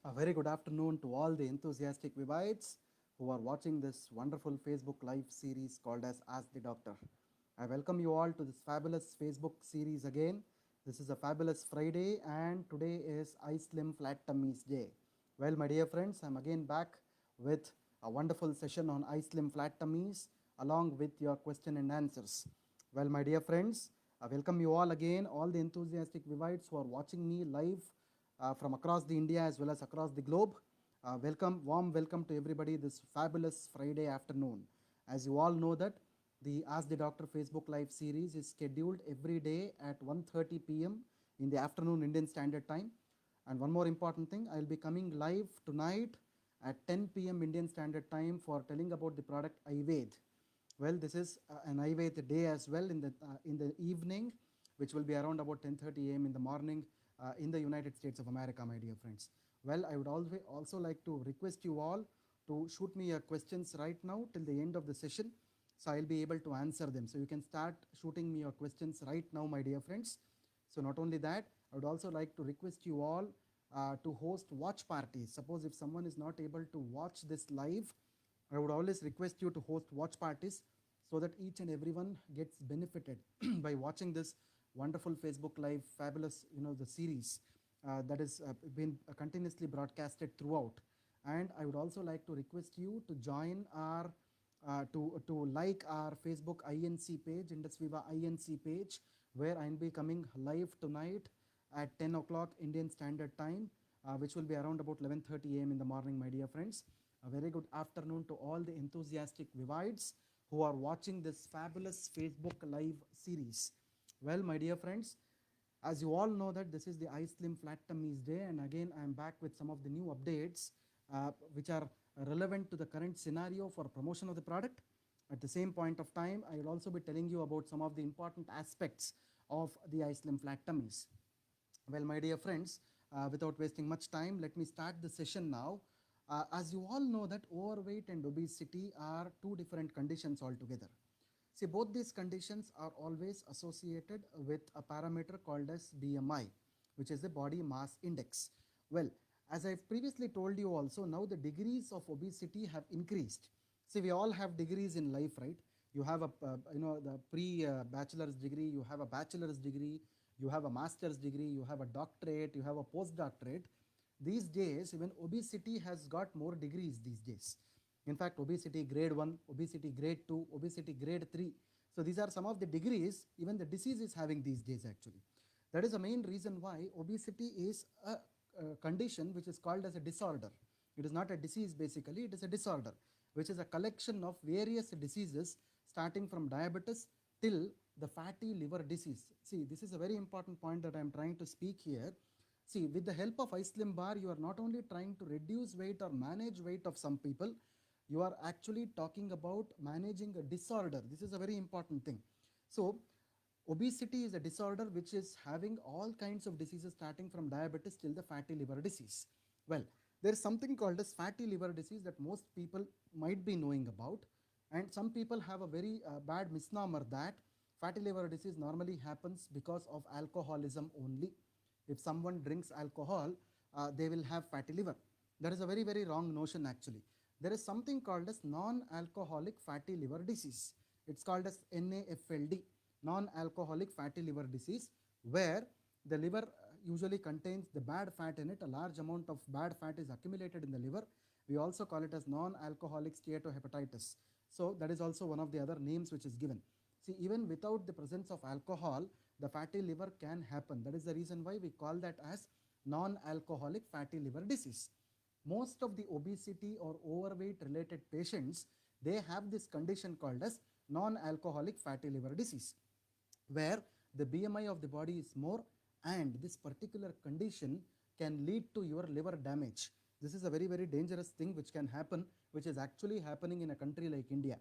A very good afternoon to all the enthusiastic Vivites who are watching this wonderful Facebook Live series called as Ask the Doctor. I welcome you all to this fabulous Facebook series again. This is a fabulous Friday and today is I Slim Flat Tummies Day. Well, my dear friends, I'm again back with a wonderful session on I Slim Flat Tummies along with your question and answers. Well, my dear friends, I welcome you all again, all the enthusiastic Vivites who are watching me live from across the India as well as across the globe. Warm welcome to everybody this fabulous Friday afternoon. As you all know that the Ask the Doctor Facebook Live series is scheduled every day at 1:30 p.m. in the afternoon Indian Standard Time. And one more important thing, I'll be coming live tonight at 10 p.m. Indian Standard Time for telling about the product Ayurved. Well, this is an Ayurveda day as well in the evening, which will be around about 10:30 a.m. in the morning in the United States of America, my dear friends. Well, I would also like to request you all to shoot me your questions right now till the end of the session, so I'll be able to answer them. So you can start shooting me your questions right now, my dear friends. So not only that, I would also like to request you all to host watch parties. Suppose if someone is not able to watch this live, I would always request you to host watch parties so that each and everyone gets benefited by watching this wonderful Facebook Live, fabulous, the series that is been continuously broadcasted throughout. And I would also like to request you to join our, to like our Facebook INC page, Indus Viva INC page, where I'll be coming live tonight at 10 o'clock Indian Standard Time, which will be around about 11:30 a.m. in the morning, my dear friends. A very good afternoon to all the enthusiastic Vivites who are watching this fabulous Facebook Live series. Well, my dear friends, as you all know that this is the I Slim Flat Tummies Day, and again I am back with some of the new updates which are relevant to the current scenario for promotion of the product. At the same point of time, I will also be telling you about some of the important aspects of the I Slim Flat Tummies. Well, my dear friends, without wasting much time, let me start the session now. As you all know that overweight and obesity are two different conditions altogether. See, both these conditions are always associated with a parameter called as BMI, which is the body mass index. Well, as I've previously told you also, now the degrees of obesity have increased. See, we all have degrees in life, right? You have a, the pre-bachelor's degree, you have a bachelor's degree, you have a master's degree, you have a doctorate, you have a postdoctorate. These days, even obesity has got more degrees these days. In fact, obesity grade 1, obesity grade 2, obesity grade 3. So these are some of the degrees even the disease is having these days actually. That is the main reason why obesity is a condition which is called as a disorder. It is not a disease basically, it is a disorder, which is a collection of various diseases starting from diabetes till the fatty liver disease. See, this is a very important point that I am trying to speak here. See, with the help of iSlim bar, you are not only trying to reduce weight or manage weight of some people, you are actually talking about managing a disorder. This is a very important thing. So, obesity is a disorder which is having all kinds of diseases starting from diabetes till the fatty liver disease. Well, there is something called as fatty liver disease that most people might be knowing about, and some people have a very bad misnomer that fatty liver disease normally happens because of alcoholism only. If someone drinks alcohol, they will have fatty liver. That is a very, very wrong notion actually. There is something called as non-alcoholic fatty liver disease. It's called as NAFLD, non-alcoholic fatty liver disease, where the liver usually contains the bad fat in it. A large amount of bad fat is accumulated in the liver. We also call it as non-alcoholic steatohepatitis. So that is also one of the other names which is given. See, even without the presence of alcohol, the fatty liver can happen. That is the reason why we call that as non-alcoholic fatty liver disease. Most of the obesity or overweight related patients, they have this condition called as non-alcoholic fatty liver disease, where the BMI of the body is more, and this particular condition can lead to your liver damage. This is a very, very dangerous thing which can happen, which is actually happening in a country like India,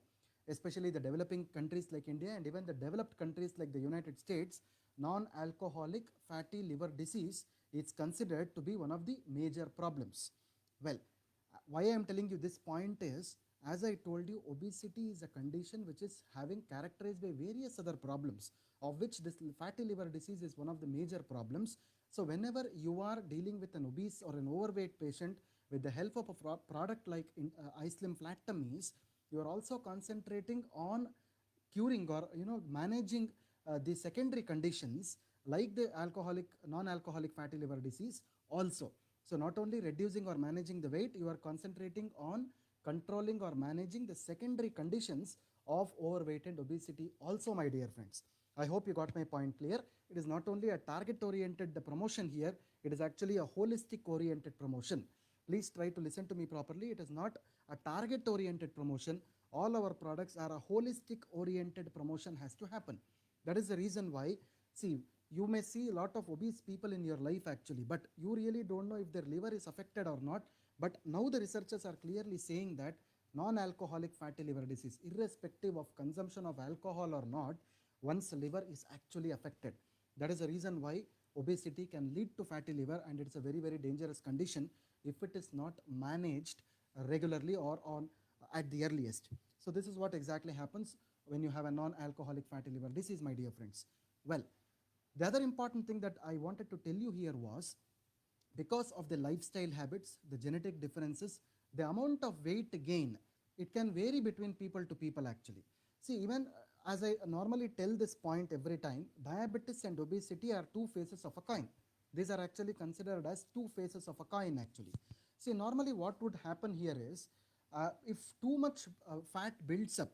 especially the developing countries like India and even the developed countries like the United States. Non-alcoholic fatty liver disease is considered to be one of the major problems. Well, why I am telling you this point is, As I told you, obesity is a condition which is having characterized by various other problems, of which this fatty liver disease is one of the major problems. So whenever you are dealing with an obese or an overweight patient, with the help of a product like iSlim Flat Tummies, you are also concentrating on curing or managing the secondary conditions like the alcoholic non-alcoholic fatty liver disease also. So not only reducing or managing the weight, you are concentrating on controlling or managing the secondary conditions of overweight and obesity also, my dear friends. I hope you got my point clear. It is not only a target oriented promotion here, it is actually a holistic oriented promotion. Please try to listen to me properly. It is not a target oriented promotion. All our products are a holistic oriented promotion has to happen. That is the reason why, see, you may see a lot of obese people in your life actually, but you really don't know if their liver is affected or not. But now the researchers are clearly saying that non-alcoholic fatty liver disease, irrespective of consumption of alcohol or not, one's liver is actually affected. That is the reason why obesity can lead to fatty liver, and it's a very, very dangerous condition if it is not managed regularly or on at the earliest. So this is what exactly happens when you have a non-alcoholic fatty liver disease, my dear friends. Well, the other important thing that I wanted to tell you here was, because of the lifestyle habits, the genetic differences, the amount of weight gain, it can vary between people to people actually. See, even as I normally tell this point every time, diabetes and obesity are two faces of a coin. These are actually considered as two faces of a coin actually. See, normally what would happen here is, if too much fat builds up,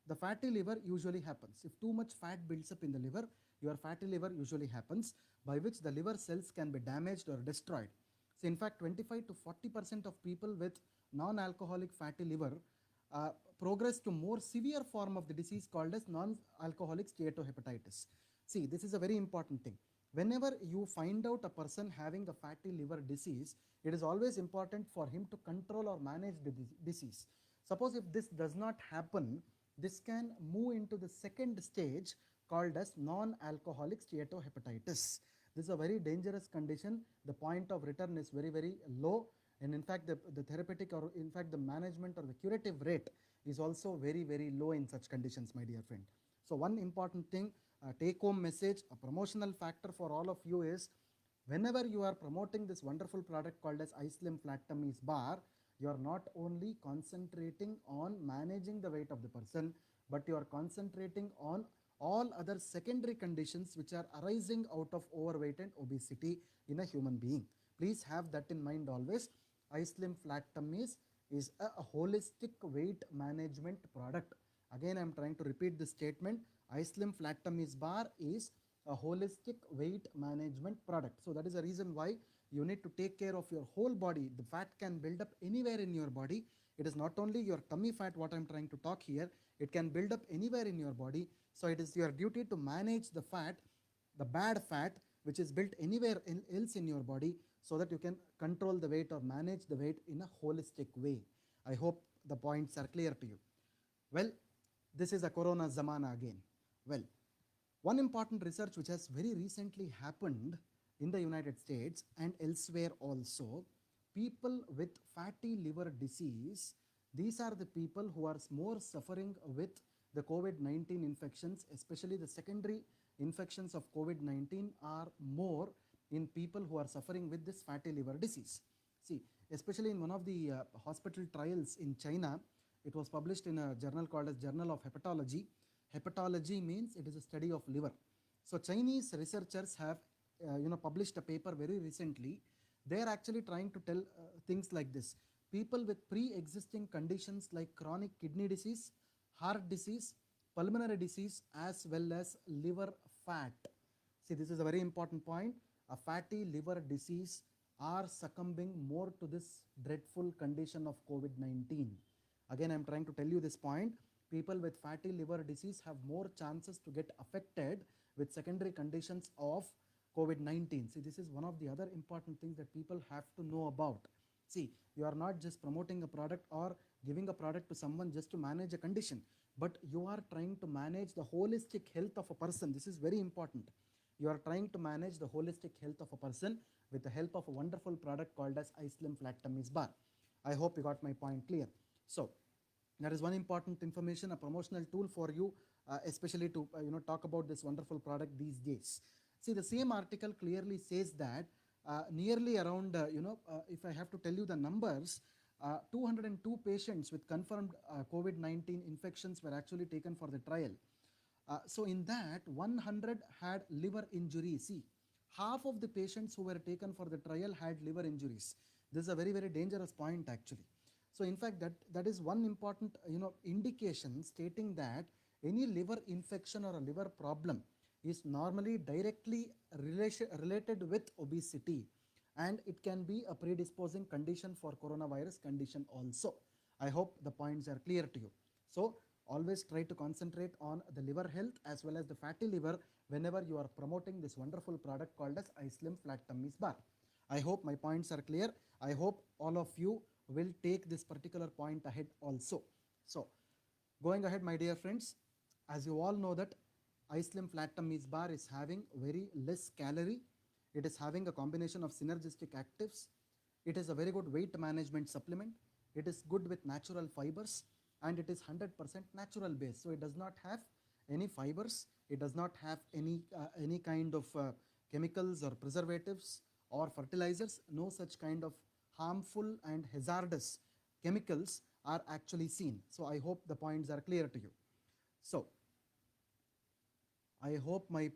the fatty liver usually happens. If too much fat builds up in the liver, your fatty liver usually happens, by which the liver cells can be damaged or destroyed. So in fact, 25 to 40% of people with non-alcoholic fatty liver uh, progress to more severe form of the disease called as non-alcoholic steatohepatitis. See, this is a very important thing. Whenever you find out a person having a fatty liver disease, it is always important for him to control or manage the disease. Suppose if this does not happen, this can move into the second stage called as non-alcoholic steatohepatitis. This is a very dangerous condition. The point of return is very, very low. And in fact, the therapeutic or in fact the management or the curative rate is also very, very low in such conditions, my dear friend. So one important thing, take home message, a promotional factor for all of you is, whenever you are promoting this wonderful product called as iSlim Flat Tummies Bar, you are not only concentrating on managing the weight of the person, but you are concentrating on all other secondary conditions which are arising out of overweight and obesity in a human being. Please have that in mind always. iSlim Flat Tummies is a holistic weight management product. Again, I am trying to repeat this statement. iSlim Flat Tummies Bar is a holistic weight management product. So that is the reason why you need to take care of your whole body. The fat can build up anywhere in your body. It is not only your tummy fat what I'm trying to talk here, it can build up anywhere in your body. So it is your duty to manage the fat, the bad fat which is built anywhere else in your body, so that you can control the weight or manage the weight in a holistic way. I hope the points are clear to you. Well, this is a corona zamana again. Well, one important research which has very recently happened in the United States and elsewhere also, people with fatty liver disease, these are the people who are more suffering with the COVID-19 infections, especially the secondary infections of COVID-19 are more in people who are suffering with this fatty liver disease. See, especially in one of the hospital trials in China, it was published in a journal called as Journal of Hepatology. Hepatology means it is a study of liver. So Chinese researchers have published a paper very recently. They are actually trying to tell things like this. People with pre-existing conditions like chronic kidney disease, heart disease, pulmonary disease, as well as liver fat. See, this is a very important point. A fatty liver disease are succumbing more to this dreadful condition of COVID-19. Again, I'm trying to tell you this point. People with fatty liver disease have more chances to get affected with secondary conditions of COVID-19. See, this is one of the other important things that people have to know about. See, you are not just promoting a product or giving a product to someone just to manage a condition, but you are trying to manage the holistic health of a person. This is very important. You are trying to manage the holistic health of a person with the help of a wonderful product called as iSlim Flat Tummies Bar. I hope you got my point clear. So, That is one important information, a promotional tool for you, especially to talk about this wonderful product these days. See, the same article clearly says that nearly around if I have to tell you the numbers, 202 patients with confirmed COVID-19 infections were actually taken for the trial. So in that, 100 had liver injury. See, half of the patients who were taken for the trial had liver injuries. This is a very, very dangerous point actually. So in fact, that is one important indication stating that any liver infection or a liver problem is normally directly related with obesity, and it can be a predisposing condition for coronavirus condition also. I hope the points are clear to you. So always try to concentrate on the liver health as well as the fatty liver whenever you are promoting this wonderful product called as iSlim Flat Tummies Bar. I hope my points are clear. I hope all of you will take this particular point ahead also. So going ahead, my dear friends, as you all know that iSlim Flat Tummies Bar is having very less calorie. It is having a combination of synergistic actives. It is a very good weight management supplement. It is good with natural fibers, and it is 100% natural base. So it does not have any fibers. It does not have any kind of chemicals or preservatives or fertilizers. No such kind of harmful and hazardous chemicals are actually seen. So I hope the points are clear to you. So I hope my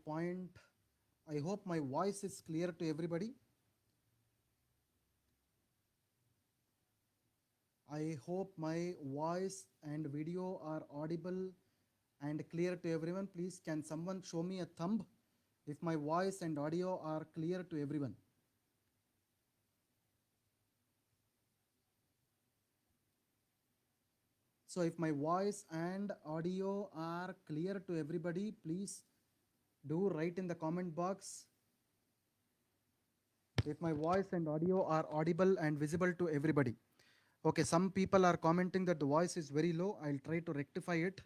voice is clear to everybody. I hope my voice and video are audible and clear to everyone. Please, can someone show me a thumb if my voice and audio are clear to everyone? So if my voice and audio are clear to everybody, please do write in the comment box if my voice and audio are audible and visible to everybody. Okay, some people are commenting that the voice is very low. I'll try to rectify it.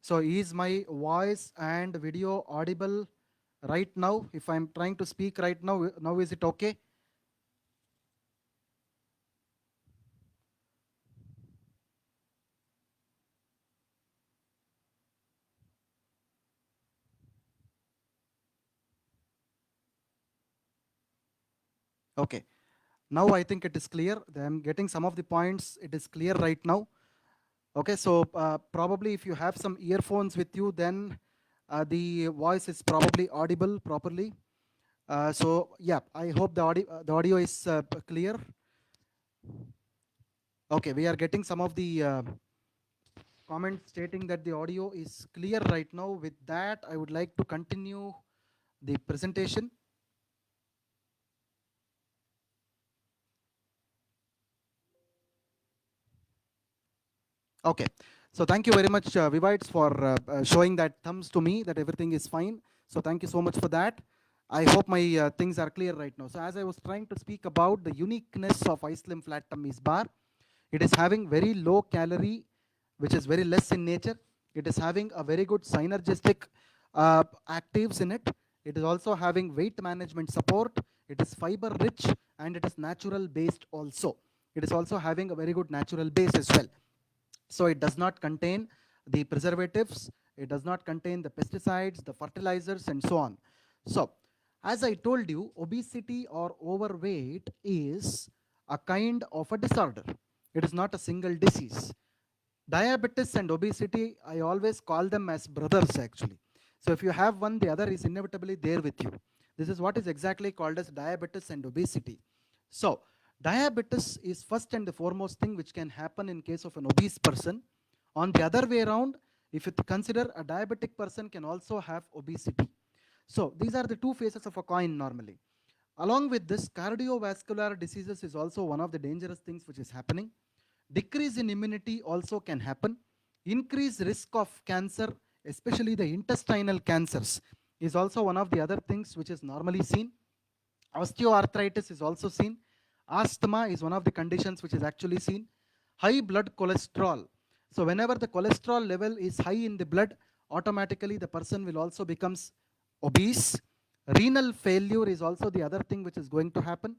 So is my voice and video audible right now? If I'm trying to speak right now is it okay? Okay. Now I think it is clear. I'm getting some of the points. It is clear right now. Okay, so probably if you have some earphones with you, then the voice is probably audible properly. So yeah, I hope the audio is clear. Okay, we are getting some of the comments stating that the audio is clear right now. With that, I would like to continue the presentation. Okay, so thank you very much, Vivites, for showing that thumbs to me that everything is fine. So thank you so much for that. I hope my things are clear right now. So as I was trying to speak about the uniqueness of iSlim Flat Tummies Bar, it is having very low calorie, which is very less in nature. It is having a very good synergistic actives in it. It is also having weight management support. It is fiber rich and it is natural based also. It is also having a very good natural base as well. So it does not contain the preservatives, it does not contain the pesticides, the fertilizers, and so on. So, as I told you, obesity or overweight is a kind of a disorder. It is not a single disease. Diabetes and obesity, I always call them as brothers actually. So if you have one, the other is inevitably there with you. This is what is exactly called as diabetes and obesity. So diabetes is first and the foremost thing which can happen in case of an obese person. On the other way around, if you consider a diabetic person can also have obesity. So these are the two faces of a coin normally. Along with this, cardiovascular diseases is also one of the dangerous things which is happening. Decrease in immunity also can happen. Increased risk of cancer, especially the intestinal cancers, is also one of the other things which is normally seen. Osteoarthritis is also seen. Asthma is one of the conditions which is actually seen. High blood cholesterol. So whenever the cholesterol level is high in the blood, automatically the person will also becomes obese. Renal failure is also the other thing which is going to happen.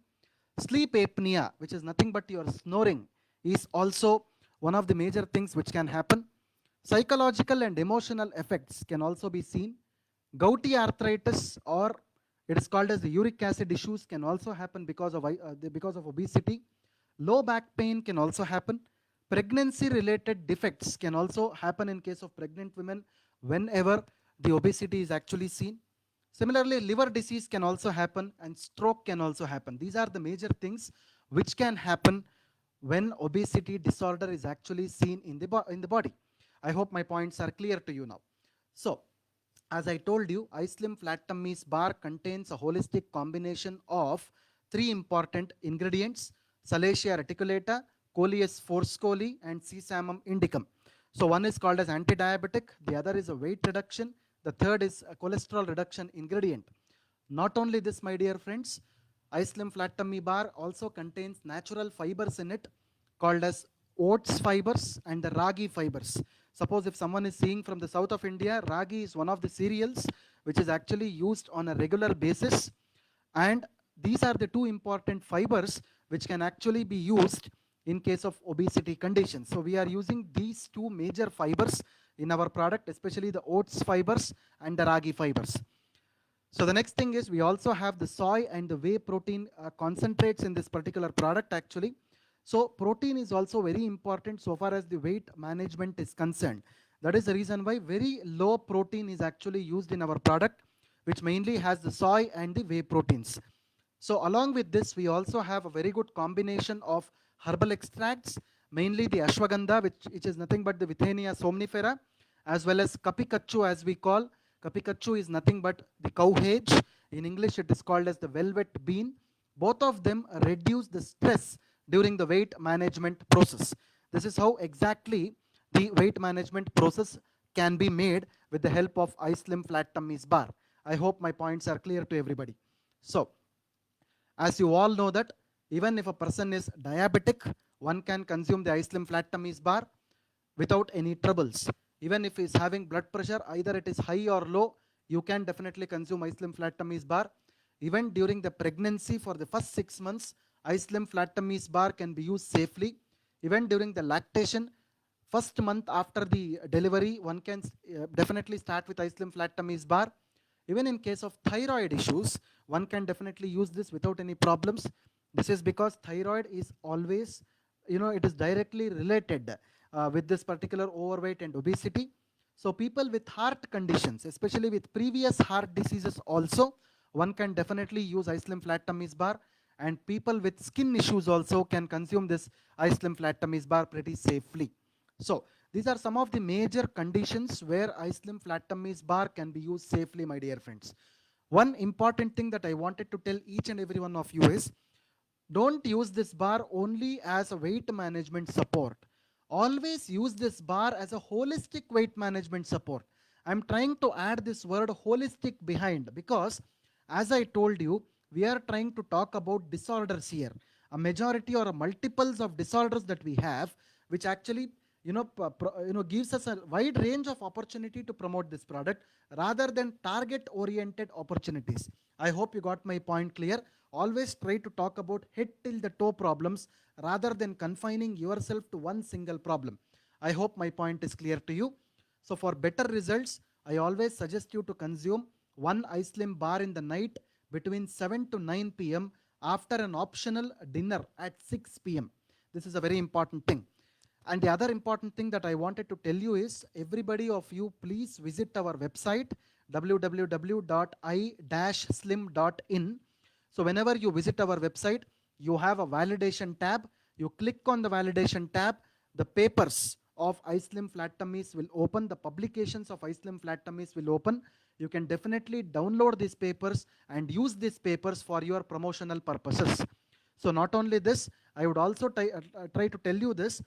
Sleep apnea, which is nothing but your snoring, is also one of the major things which can happen. Psychological and emotional effects can also be seen. Gouty arthritis, or it is called as the uric acid issues, can also happen because of obesity. Low back pain can also happen. Pregnancy related defects can also happen in case of pregnant women whenever the obesity is actually seen. Similarly, liver disease can also happen and stroke can also happen. These are the major things which can happen when obesity disorder is actually seen in the body. I hope my points are clear to you now. So, as I told you, iSlim Flat Tummy's bar contains a holistic combination of three important ingredients: Salacia reticulata, Coleus forscoli, and Sesamum indicum. So one is called as anti-diabetic, the other is a weight reduction, the third is a cholesterol reduction ingredient. Not only this, my dear friends, iSlim Flat Tummy Bar also contains natural fibers in it called as oats fibers and the ragi fibers. Suppose if someone is seeing from the south of India, ragi is one of the cereals which is actually used on a regular basis, and these are the two important fibers which can actually be used in case of obesity conditions. So we are using these two major fibers in our product, especially the oats fibers and the ragi fibers. So the next thing is we also have the soy and the whey protein concentrates in this particular product actually. So protein is also very important so far as the weight management is concerned. That is the reason why very low protein is actually used in our product, which mainly has the soy and the whey proteins. So along with this, we also have a very good combination of herbal extracts, mainly the ashwagandha, which is nothing but the Withenia somnifera, as well as kapikachu, as we call. Kapikachu is nothing but the cow hedge. In English, it is called as the velvet bean. Both of them reduce the stress during the weight management process. This is how exactly the weight management process can be made with the help of iSlim Flat Tummy's bar. I hope my points are clear to everybody. So, as you all know that even if a person is diabetic, one can consume the iSlim Flat Tummy's bar without any troubles. Even if he is having blood pressure, either it is high or low, you can definitely consume iSlim Flat Tummy's bar. Even during the pregnancy for the first 6 months, iSlim Flat Tummy's bar can be used safely. Even during the lactation, first month after the delivery, one can definitely start with iSlim Flat Tummy's bar. Even in case of thyroid issues, one can definitely use this without any problems. This is because thyroid is always, it is directly related with this particular overweight and obesity. So people with heart conditions, especially with previous heart diseases also, one can definitely use iSlim Flat Tummy's bar, and people with skin issues also can consume this iSlim Flat Tummy's bar pretty safely. So these are some of the major conditions where iSlim Flat Tummy's bar can be used safely, my dear friends. One important thing that I wanted to tell each and every one of you is, don't use this bar only as a weight management support. Always use this bar as a holistic weight management support. I'm trying to add this word holistic behind because, as I told you, we are trying to talk about disorders here. A majority or a multiples of disorders that we have, which actually gives us a wide range of opportunity to promote this product rather than target oriented opportunities. I hope you got my point clear. Always try to talk about head till the toe problems rather than confining yourself to one single problem. I hope my point is clear to you. So for better results, I always suggest you to consume one iSlim bar in the night between 7 to 9 p.m. after an optional dinner at 6 p.m. This is a very important thing. And the other important thing that I wanted to tell you is, everybody of you, please visit our website www.i-slim.in. So whenever you visit our website, you have a validation tab. You click on the validation tab, the papers of iSlim Flat Tummies will open, the publications of iSlim Flat Tummies will open. You can definitely download these papers and use these papers for your promotional purposes. So not only this, I would also try to tell you this.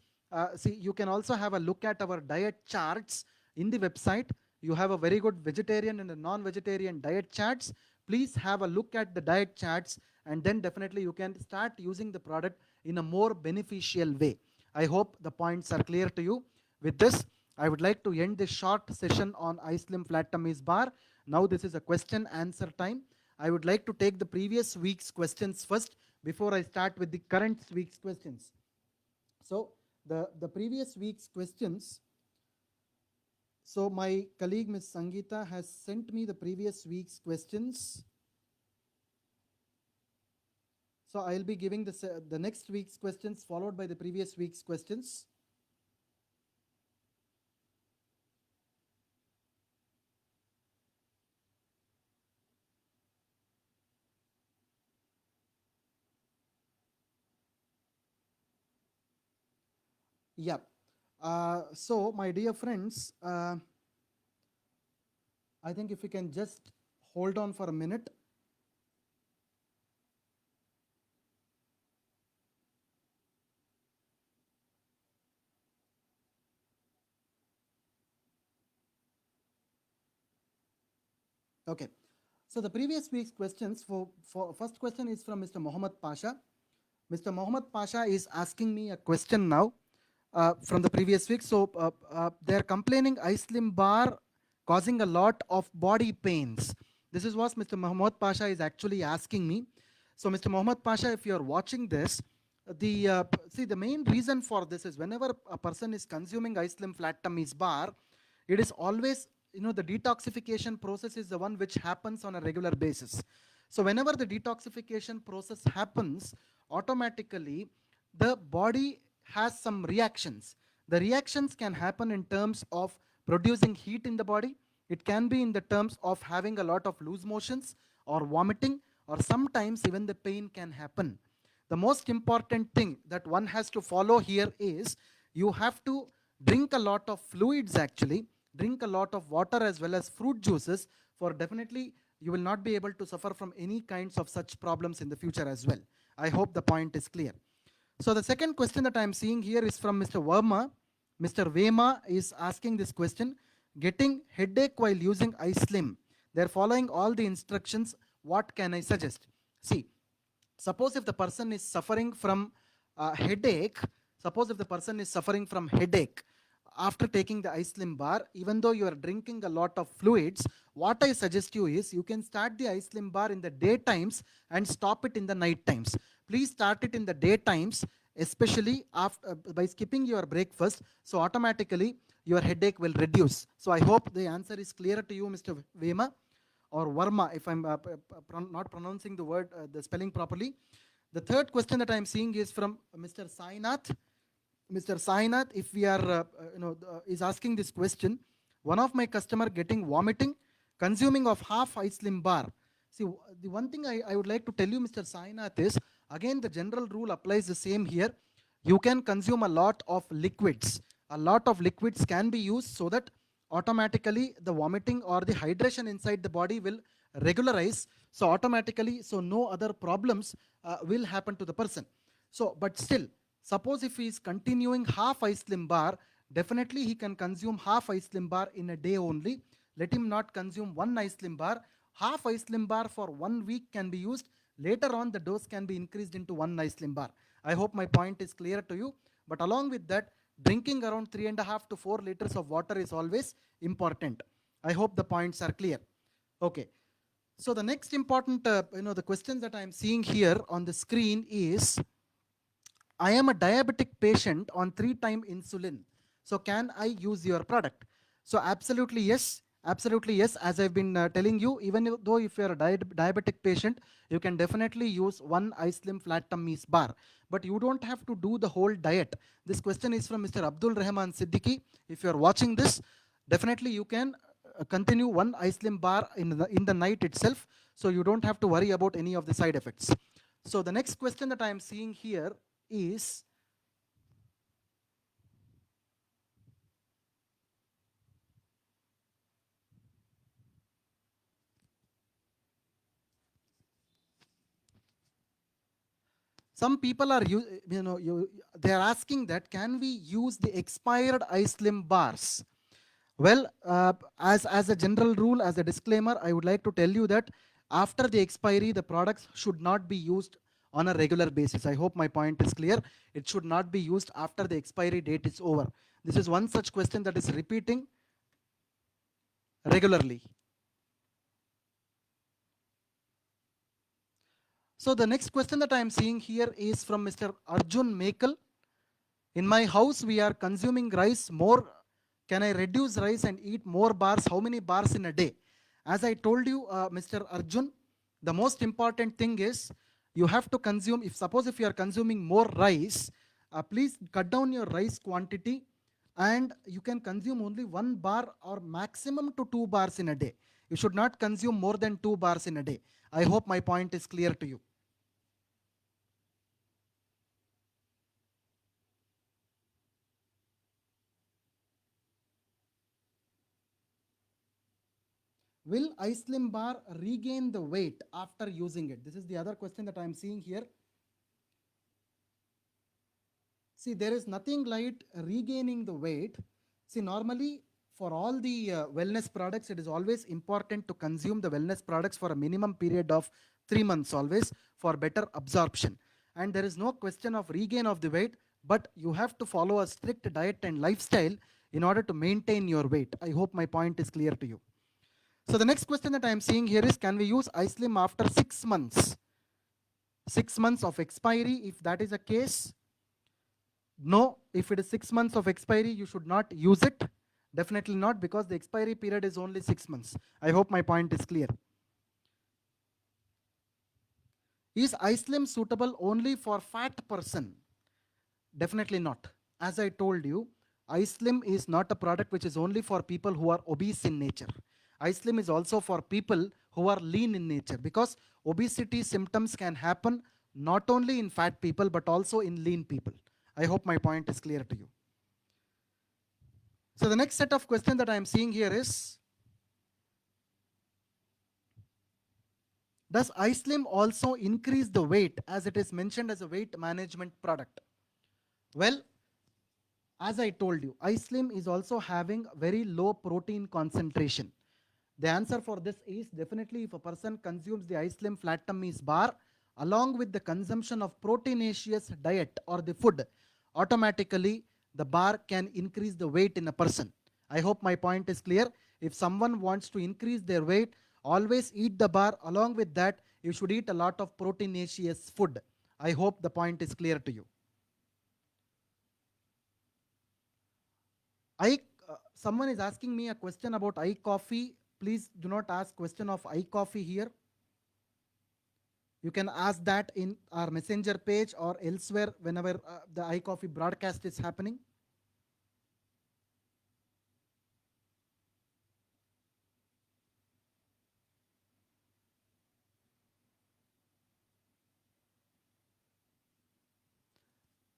See, you can also have a look at our diet charts in the website. You have a very good vegetarian and a non-vegetarian diet charts. Please have a look at the diet charts, and then definitely you can start using the product in a more beneficial way. I hope the points are clear to you. With this, I would like to end this short session on iSlim Flat Tummy's Bar. Now this is a question answer time. I would like to take the previous week's questions first before I start with the current week's questions. So the previous week's questions, so my colleague Ms. Sangeeta has sent me the previous week's questions. So I'll be giving the next week's questions followed by the previous week's questions. Yeah. So my dear friends, I think if we can just hold on for a minute. Okay. So the previous week's questions, for first question is from Mr. Mohammed Pasha. Mr. Mohammed Pasha is asking me a question now from the previous week. So they're complaining iSlim bar causing a lot of body pains. This is what Mr. Mohammed Pasha is actually asking me. So Mr. Mohammed Pasha, if you're watching this, the main reason for this is whenever a person is consuming iSlim Flat Tummy's bar, it is always, the detoxification process is the one which happens on a regular basis. So whenever the detoxification process happens, automatically the body has some reactions. The reactions can happen in terms of producing heat in the body. It can be in the terms of having a lot of loose motions or vomiting, or sometimes even the pain can happen. The most important thing that one has to follow here is you have to drink a lot of fluids actually, drink a lot of water as well as fruit juices, for definitely you will not be able to suffer from any kinds of such problems in the future as well. I hope the point is clear. So the second question that I am seeing here is from Mr. Verma. Mr. Vema is asking this question, getting headache while using iSlim. They're following all the instructions. What can I suggest? See, suppose if the person is suffering from headache, after taking the iSlim bar, even though you are drinking a lot of fluids, what I suggest you is you can start the iSlim bar in the day times and stop it in the night times. Please start it in the day times, especially after, by skipping your breakfast, so automatically your headache will reduce. So I hope the answer is clear to you, Mr. Vema or Verma, if I'm not pronouncing the word, the spelling properly. The third question that I'm seeing is from Mr. Sainath. Mr. Sainath, if we are, is asking this question. One of my customer getting vomiting, consuming of half iSlim bar. See, the one thing I would like to tell you, Mr. Sainath, is again the general rule applies the same here. You can consume a lot of liquids. A lot of liquids can be used so that automatically the vomiting or the hydration inside the body will regularize. So automatically, so no other problems will happen to the person. So, but still, suppose if he is continuing half iSlim bar, definitely he can consume half iSlim bar in a day only. Let him not consume one iSlim bar. Half iSlim bar for 1 week can be used. Later on, the dose can be increased into one iSlim bar. I hope my point is clear to you. But along with that, drinking around 3.5 to 4 liters of water is always important. I hope the points are clear. Okay. So the next important, the questions that I am seeing here on the screen is, I am a diabetic patient on 3-time insulin. So can I use your product? So absolutely yes. Absolutely yes. As I've been telling you, even though if you're a diabetic patient, you can definitely use one iSlim Flat Tummy's bar. But you don't have to do the whole diet. This question is from Mr. Abdul Rahman Siddiqui. If you're watching this, definitely you can continue one iSlim bar in the night itself. So you don't have to worry about any of the side effects. So the next question that I am seeing here is, some people are they are asking that can we use the expired iSlim bars? Well, as a general rule, as a disclaimer, I would like to tell you that after the expiry, the products should not be used on a regular basis. I hope my point is clear. It should not be used after the expiry date is over. This is one such question that is repeating regularly. So the next question that I am seeing here is from Mr. Arjun Mekal. In my house, we are consuming rice more. Can I reduce rice and eat more bars? How many bars in a day? As I told you, Mr. Arjun, the most important thing is you have to consume, if you are consuming more rice, please cut down your rice quantity and you can consume only 1 bar or maximum to 2 bars in a day. You should not consume more than 2 bars in a day. I hope my point is clear to you. Will Ice Slim bar regain the weight after using it? This is the other question that I am seeing here. See, there is nothing like regaining the weight. See, normally for all the wellness products, it is always important to consume the wellness products for a minimum period of 3 months always for better absorption. And there is no question of regain of the weight, but you have to follow a strict diet and lifestyle in order to maintain your weight. I hope my point is clear to you. So the next question that I am seeing here is, can we use Ice Slim after 6 months? 6 months of expiry, if that is the case, no. If it is 6 months of expiry, you should not use it. Definitely not, because the expiry period is only 6 months. I hope my point is clear. Is Ice Slim suitable only for fat person? Definitely not. As I told you, Ice Slim is not a product which is only for people who are obese in nature. Ice Slim is also for people who are lean in nature, because obesity symptoms can happen not only in fat people but also in lean people. I hope my point is clear to you. So the next set of questions that I am seeing here is, does Ice Slim also increase the weight as it is mentioned as a weight management product? Well, as I told you, Ice Slim is also having very low protein concentration. The answer for this is definitely if a person consumes the Ice Slim Flat Tummies bar along with the consumption of proteinaceous diet or the food, automatically the bar can increase the weight in a person. I hope my point is clear. If someone wants to increase their weight, always eat the bar. Along with that, you should eat a lot of proteinaceous food. I hope the point is clear to you. Someone is asking me a question about iCoffee. Please do not ask question of iCoffee here. You can ask that in our messenger page or elsewhere whenever the iCoffee broadcast is happening.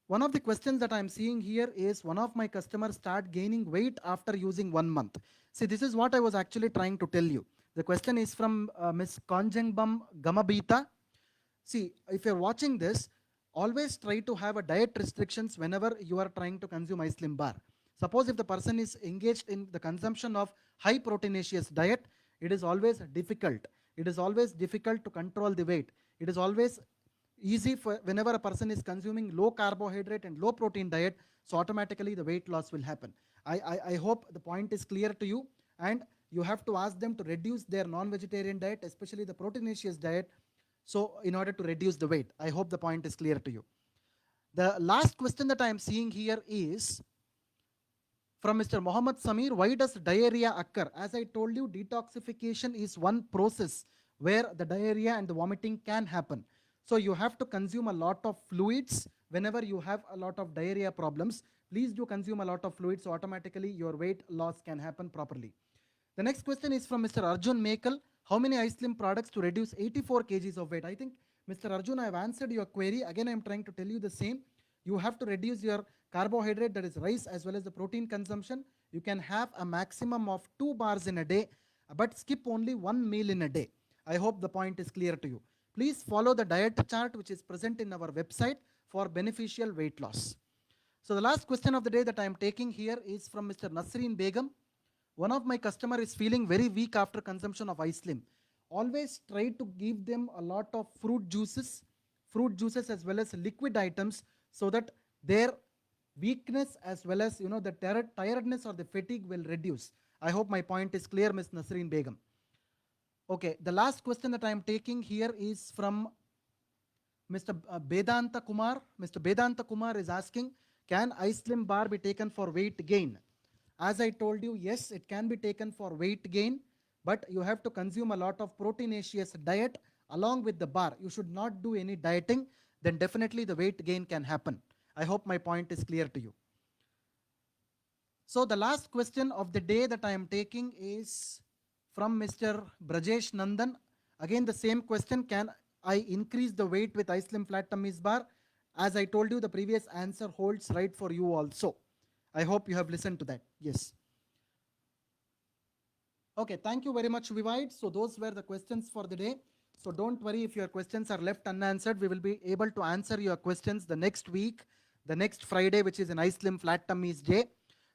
One of the questions that I'm seeing here is, one of my customers start gaining weight after using 1 month. See, this is what I was actually trying to tell you. The question is from Ms. Konjangbam Gamabita. See, if you're watching this, always try to have a diet restrictions whenever you are trying to consume Ice Slim bar. Suppose if the person is engaged in the consumption of high proteinaceous diet, it is always difficult. It is always difficult to control the weight. It is always easy for whenever a person is consuming low carbohydrate and low protein diet, so automatically the weight loss will happen. I hope the point is clear to you, and you have to ask them to reduce their non-vegetarian diet, especially the proteinaceous diet, so in order to reduce the weight. I hope the point is clear to you. The last question that I am seeing here is from Mr. Mohammed Samir. Why does diarrhea occur? As I told you, detoxification is one process where the diarrhea and the vomiting can happen. So you have to consume a lot of fluids whenever you have a lot of diarrhea problems. Please do consume a lot of fluids, so automatically your weight loss can happen properly. The next question is from Mr. Arjun Mekal. How many Ice Slim products to reduce 84 kgs of weight? I think, Mr. Arjun, I have answered your query. Again, I am trying to tell you the same. You have to reduce your carbohydrate, that is rice, as well as the protein consumption. You can have a maximum of 2 bars in a day, but skip only 1 meal in a day. I hope the point is clear to you. Please follow the diet chart which is present in our website for beneficial weight loss. So the last question of the day that I am taking here is from Mr. Nasreen Begum. One of my customer is feeling very weak after consumption of Ice Slim. Always try to give them a lot of fruit juices, fruit juices as well as liquid items, so that their weakness as well as the tiredness or the fatigue will reduce. I hope my point is clear, Ms. Nasreen Begum. Okay, the last question that I am taking here is from Mr. Vedanta Kumar. Mr. Vedanta Kumar is asking, can ice slim bar be taken for weight gain? As I told you, yes, it can be taken for weight gain, but you have to consume a lot of proteinaceous diet along with the bar. You should not do any dieting, then definitely the weight gain can happen. I hope my point is clear to you. So the last question of the day that I am taking is from Mr. Brajesh Nandan. Again, the same question, can I increase the weight with ice slim flat tummies bar? As I told you, the previous answer holds right for you also. I hope you have listened to that. Yes. Okay, thank you very much, Vivide. So those were the questions for the day. So don't worry if your questions are left unanswered. We will be able to answer your questions the next week, the next Friday, which is an ice slim flat tummies day.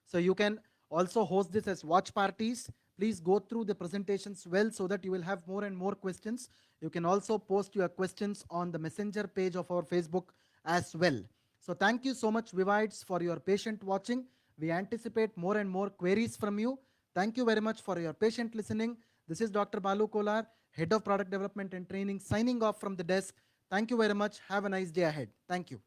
So you can also host this as watch parties. Please go through the presentations well so that you will have more and more questions. You can also post your questions on the messenger page of our Facebook as well. So thank you so much, Vivides, for your patient watching. We anticipate more and more queries from you. Thank you very much for your patient listening. This is Dr. Balu Kolar, Head of Product Development and Training, signing off from the desk. Thank you very much. Have a nice day ahead. Thank you.